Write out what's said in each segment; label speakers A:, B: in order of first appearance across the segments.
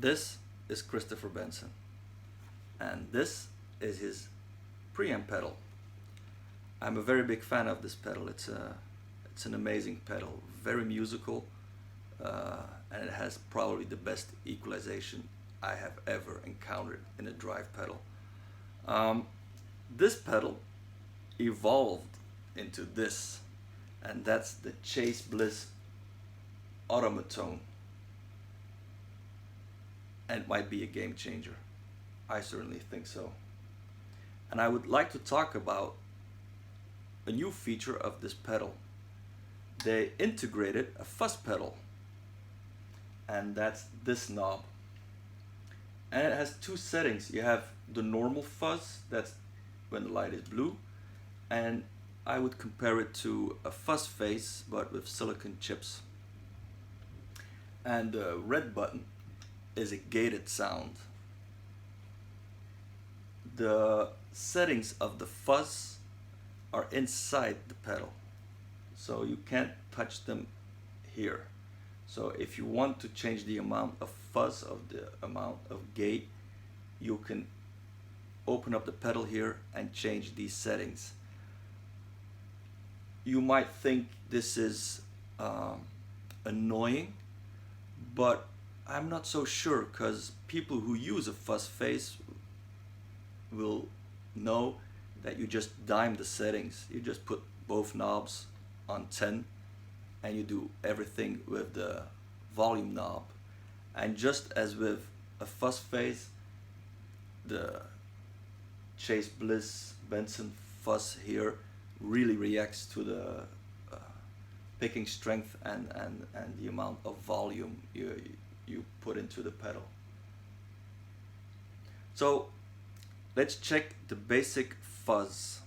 A: This is Christopher Benson, and this is his preamp pedal. I'm a very big fan of this pedal. It's an amazing pedal, very musical, and it has probably the best equalization I have ever encountered in a drive pedal. This pedal evolved into this, and that's the Bliss automatone, and it might be a game changer. I certainly think so. And I would like to talk about a new feature of this pedal. They integrated a fuzz pedal, and that's this knob. And it has two settings. You have the normal fuzz, that's when the light is blue, and I would compare it to a fuzz face but with silicon chips. And the red button is a gated sound. The settings of the fuzz are inside the pedal, so you can't touch them here. So if you want to change the amount of fuzz, of the amount of gate, you can open up the pedal here and change these settings. You might think this is annoying, but I'm not so sure, because people who use a fuzz face will know that you just dime the settings. You just put both knobs on 10 and you do everything with the volume knob. And just as with a fuzz face, the Bliss Benson fuzz here really reacts to the picking strength and the amount of volume you put into the pedal. So let's check the basic fuzz.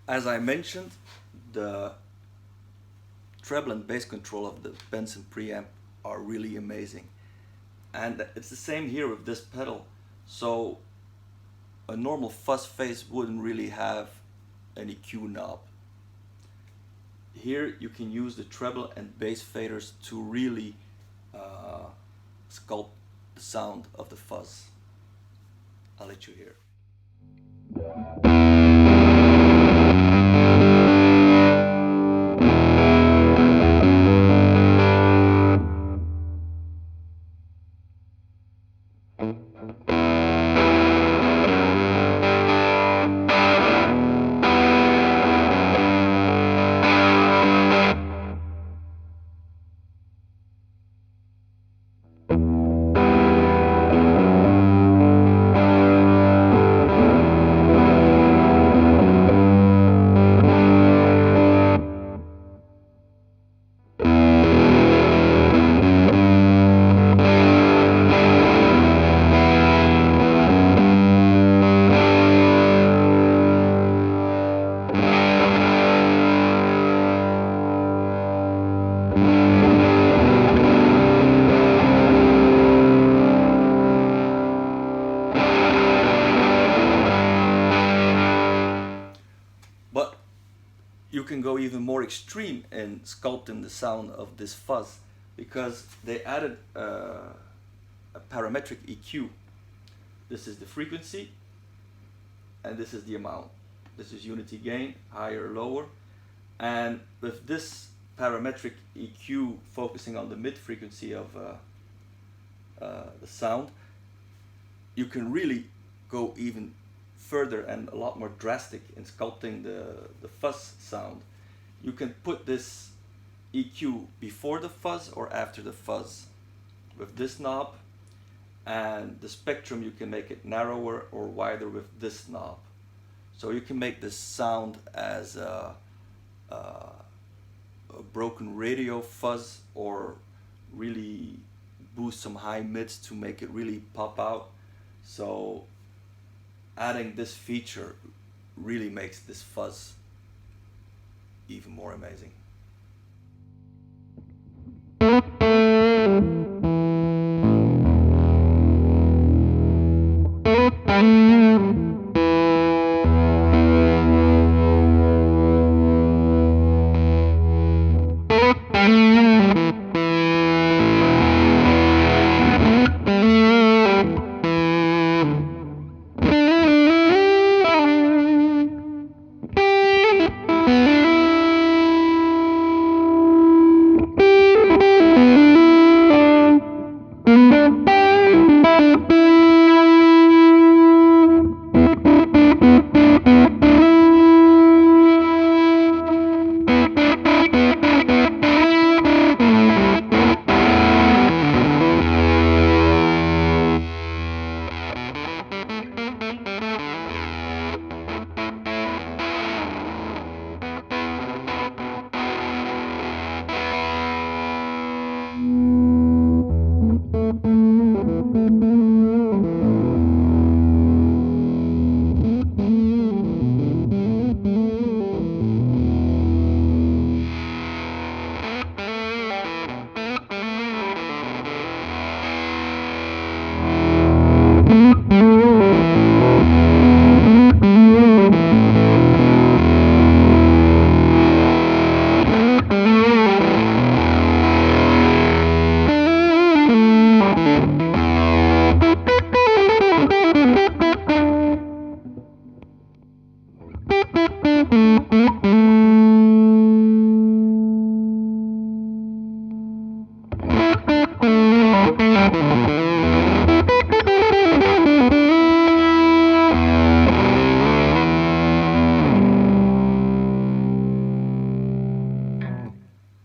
A: As I mentioned, the treble and bass control of the Benson preamp are really amazing, and it's the same here with this pedal. So a normal fuzz face wouldn't really have an EQ knob. Here you can use the treble and bass faders to really sculpt the sound of the fuzz. I'll let you hear. can go even more extreme in sculpting the sound of this fuzz, because they added a parametric EQ. This is the frequency, and this is the amount. This is unity gain, higher or lower. And with this parametric EQ focusing on the mid frequency of the sound, you can really go even further and a lot more drastic in sculpting the fuzz sound. You can put this EQ before the fuzz or after the fuzz with this knob, and the spectrum you can make it narrower or wider with this knob. So you can make this sound as a broken radio fuzz, or really boost some high mids to make it really pop out. So adding this feature really makes this fuzz even more amazing.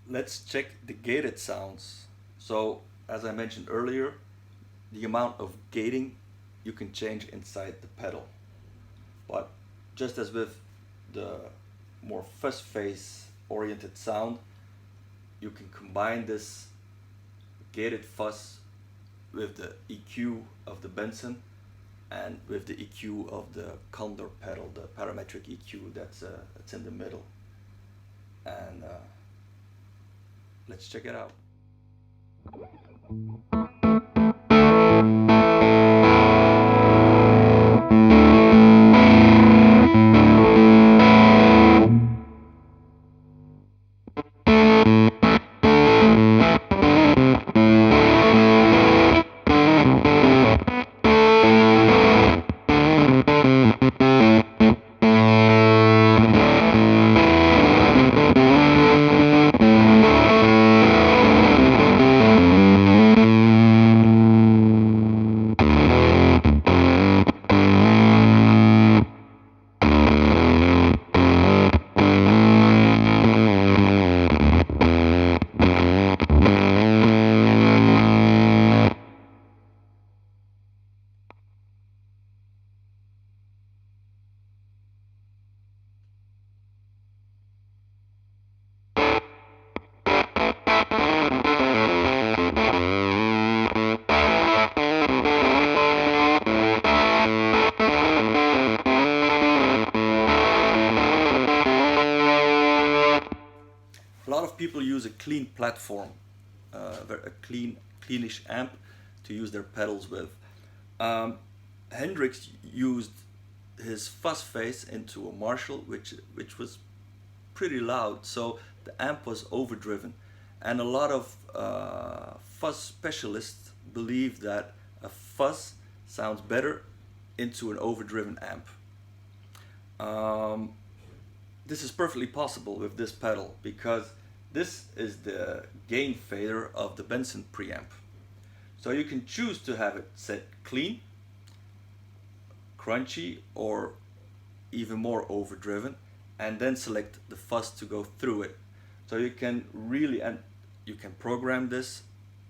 A: Let's check the gated sounds. So as I mentioned earlier, the amount of gating you can change inside the pedal. But just as with the more fuzz phase oriented sound, you can combine this gated fuzz with the EQ of the Benson and with the EQ of the Condor pedal, the parametric EQ that's in the middle. And let's check it out. A lot of people use a clean platform, a cleanish amp to use their pedals with. Hendrix used his fuzz face into a Marshall, which was pretty loud, so the amp was overdriven. And a lot of fuzz specialists believe that a fuzz sounds better into an overdriven amp. This is perfectly possible with this pedal because this is the gain fader of the Benson preamp. So you can choose to have it set clean, crunchy, or even more overdriven, and then select the fuzz to go through it. So you can really, and you can program this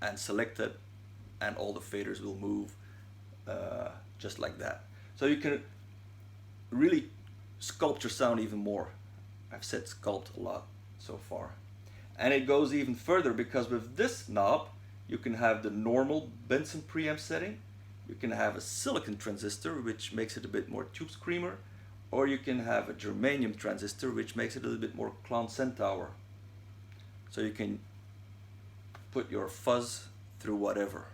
A: and select it, and all the faders will move just like that. So you can really sculpt your sound even more. I've said sculpt a lot so far. And it goes even further because with this knob you can have the normal Benson preamp setting, you can have a silicon transistor which makes it a bit more tube screamer, or you can have a germanium transistor which makes it a little bit more clown centaur. So you can put your fuzz through whatever.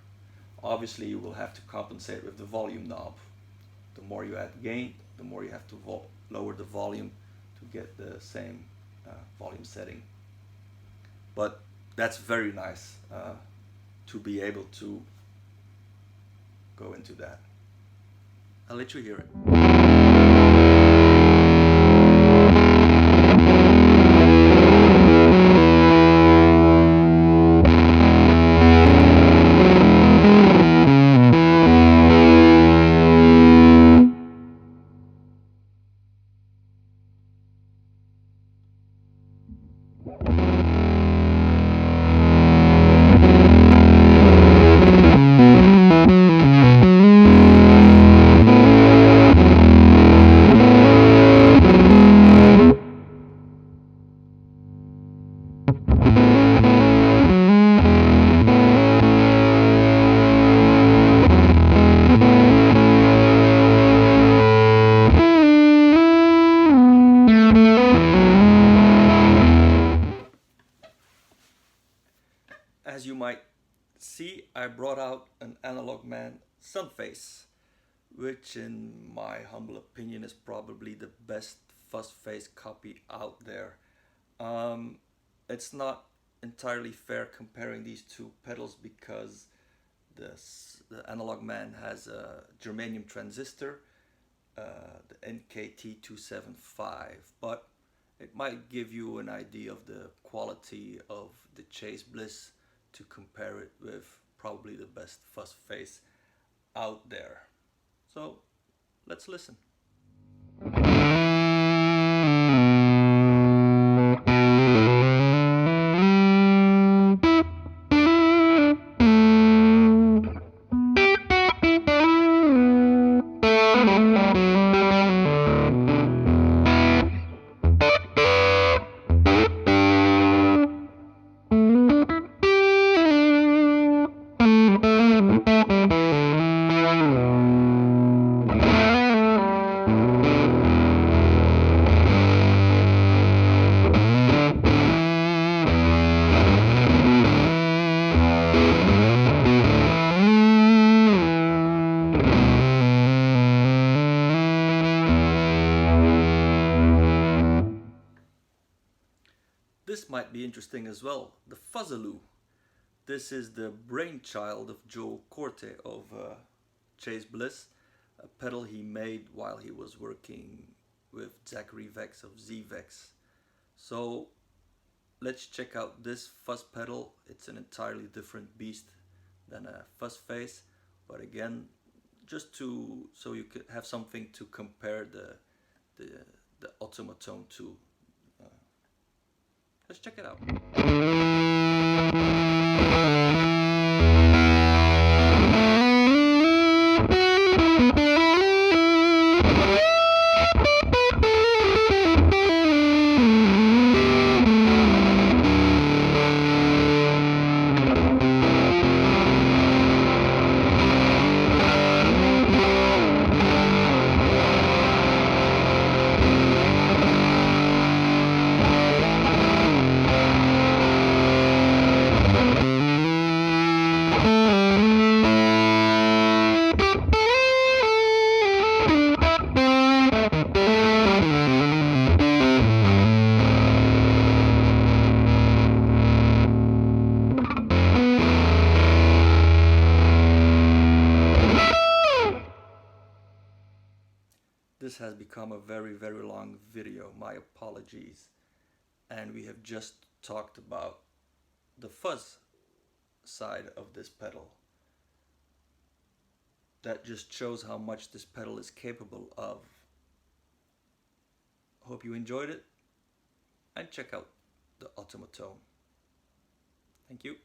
A: Obviously you will have to compensate with the volume knob. The more you add gain, the more you have to lower the volume to get the same volume setting. But that's very nice to be able to go into that. I'll let you hear it. As you might see, I brought out an Analog Man Sunface, which in my humble opinion is probably the best fuzz face copy out there. It's not entirely fair comparing these two pedals because the Analog Man has a germanium transistor, the NKT275, but it might give you an idea of the quality of the Chase Bliss to compare it with probably the best fuzz face out there. So let's listen. This might be interesting as well, the fuzzulo. This is the brainchild of Joe Corte of Chase Bliss, a pedal he made while he was working with Zachary Vex of zvex. So let's check out this fuzz pedal. It's an entirely different beast than a fuzz face, but again, just so you could have something to compare the automatone to. Let's check it out. this has become a very, very long video. My apologies. And we have just talked about the fuzz side of this pedal. That just shows how much this pedal is capable of. Hope you enjoyed it, and check out the automatone. Thank you.